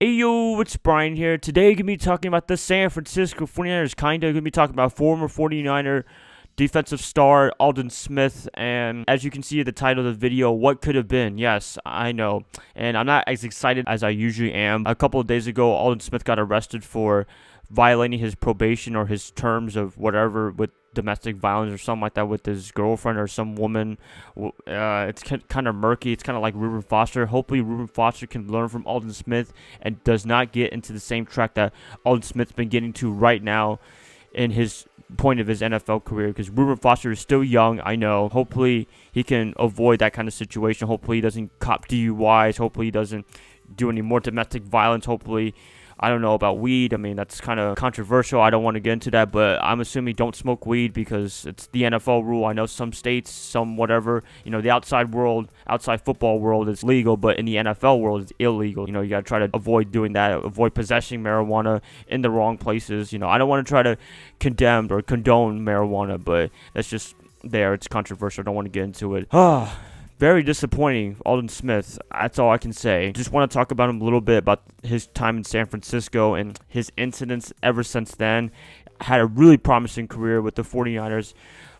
Hey yo, it's Bryan here. Today I'm going to be talking about the San Francisco 49ers, going to be talking about former 49er defensive star Aldon Smith, and as you can see at the title of the video, what could have been. Yes, I know, and I'm not as excited as I usually am. A couple of days ago, Aldon Smith got arrested for violating his probation or his terms of whatever with domestic violence or something like that with his girlfriend or some woman. It's kind of murky. It's kind of like Reuben Foster. Hopefully Reuben Foster can learn from Aldon Smith and does not get into the same track that Aldon Smith's been getting to right now in his point of his NFL career, because Reuben Foster is still young, I know. Hopefully he can avoid that kind of situation. Hopefully he doesn't cop DUIs. Hopefully he doesn't do any more domestic violence. Hopefully, I don't know about weed. I mean, that's kind of controversial. I don't want to get into that, but I'm assuming don't smoke weed because it's the NFL rule. I know some states, some whatever, the outside world, outside football world is legal, but in the NFL world, it's illegal. You got to try to avoid doing that, avoid possessing marijuana in the wrong places. I don't want to try to condemn or condone marijuana, but that's just there. It's controversial. I don't want to get into it. Very disappointing, Aldon Smith. That's all I can say. Just want to talk about him a little bit, about his time in San Francisco and his incidents ever since then. Had a really promising career with the 49ers.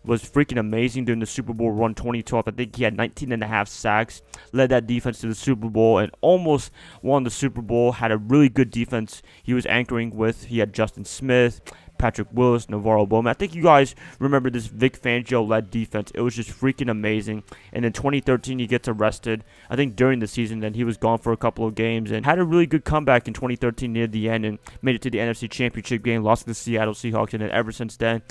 Was freaking amazing during the Super Bowl run 2012. I think he had 19.5 sacks. Led that defense to the Super Bowl and almost won the Super Bowl. Had a really good defense he was anchoring with. He had Justin Smith, Patrick Willis, Navarro Bowman. I think you guys remember this Vic Fangio-led defense. It was just freaking amazing. And in 2013, he gets arrested, I think during the season. Then he was gone for a couple of games and had a really good comeback in 2013 near the end and made it to the NFC Championship game, lost to the Seattle Seahawks, and then ever since then,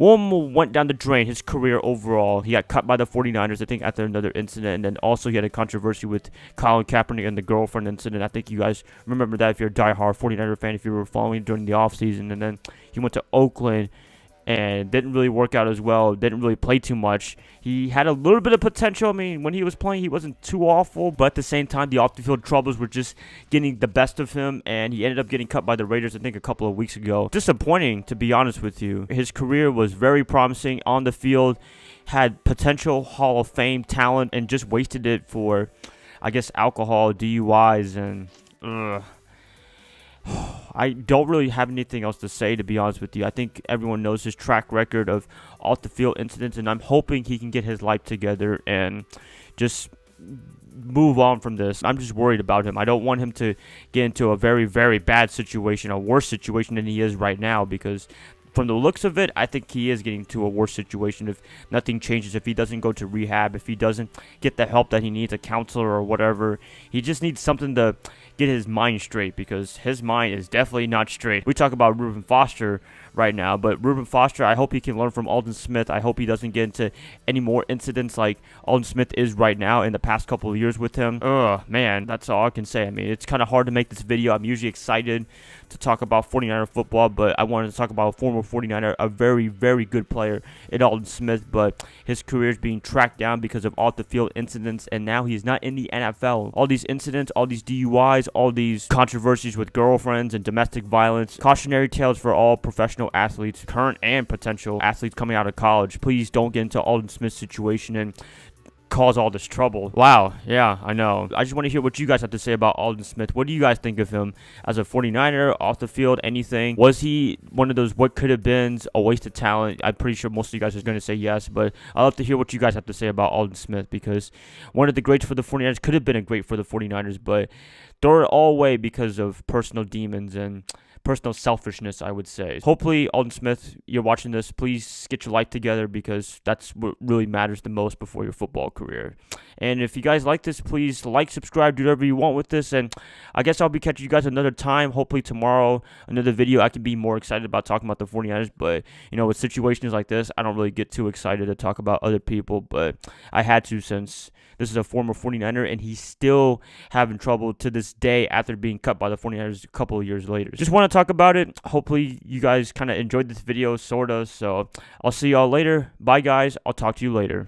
went down the drain, his career overall. He got cut by the 49ers, I think, after another incident. And then also he had a controversy with Colin Kaepernick and the girlfriend incident. I think you guys remember that if you're a diehard 49er fan, if you were following during the offseason. And then he went to Oakland and didn't really work out as well. Didn't really play too much. He had a little bit of potential. I mean, when he was playing, he wasn't too awful. But at the same time, the off-the-field troubles were just getting the best of him. And he ended up getting cut by the Raiders, I think, a couple of weeks ago. Disappointing, to be honest with you. His career was very promising on the field. Had potential Hall of Fame talent and just wasted it for, I guess, alcohol, DUIs, and I don't really have anything else to say, to be honest with you. I think everyone knows his track record of off-the-field incidents, and I'm hoping he can get his life together and just move on from this. I'm just worried about him. I don't want him to get into a very, very bad situation, a worse situation than he is right now, because from the looks of it, I think he is getting to a worse situation if nothing changes, if he doesn't go to rehab, if he doesn't get the help that he needs, a counselor or whatever. He just needs something to get his mind straight, because his mind is definitely not straight. We talk about Reuben Foster right now, but Reuben Foster, I hope he can learn from Aldon Smith. I hope he doesn't get into any more incidents like Aldon Smith is right now in the past couple of years with him. Man, that's all I can say. I mean, it's kind of hard to make this video. I'm usually excited to talk about 49er football, but I wanted to talk about a former 49er, a very, very good player in Aldon Smith, but his career is being tracked down because of off-the-field incidents, and now he's not in the NFL. All these incidents, all these DUIs, all these controversies with girlfriends and domestic violence. Cautionary tales for all professional athletes, current and potential athletes coming out of college. Please don't get into Aldon Smith's situation and cause all this trouble. Wow, yeah, I know. I just want to hear what you guys have to say about Aldon Smith. What do you guys think of him as a 49er, off the field, anything? Was he one of those what could have been, a waste of talent? I'm pretty sure most of you guys are going to say yes, but I'd love to hear what you guys have to say about Aldon Smith, because one of the greats for the 49ers, could have been a great for the 49ers, but throw it all away because of personal demons and personal selfishness, I would say. Hopefully, Aldon Smith, you're watching this, please get your life together, because that's what really matters the most before your football career. And if you guys like this, please like, subscribe, do whatever you want with this, and I guess I'll be catching you guys another time. Hopefully tomorrow, another video. I can be more excited about talking about the 49ers, but with situations like this, I don't really get too excited to talk about other people, but I had to, since this is a former 49er, and he's still having trouble to this day after being cut by the 49ers a couple of years later. Just want to talk about it. Hopefully you guys kind of enjoyed this video, sort of. So I'll see y'all later. Bye, guys. I'll talk to you later.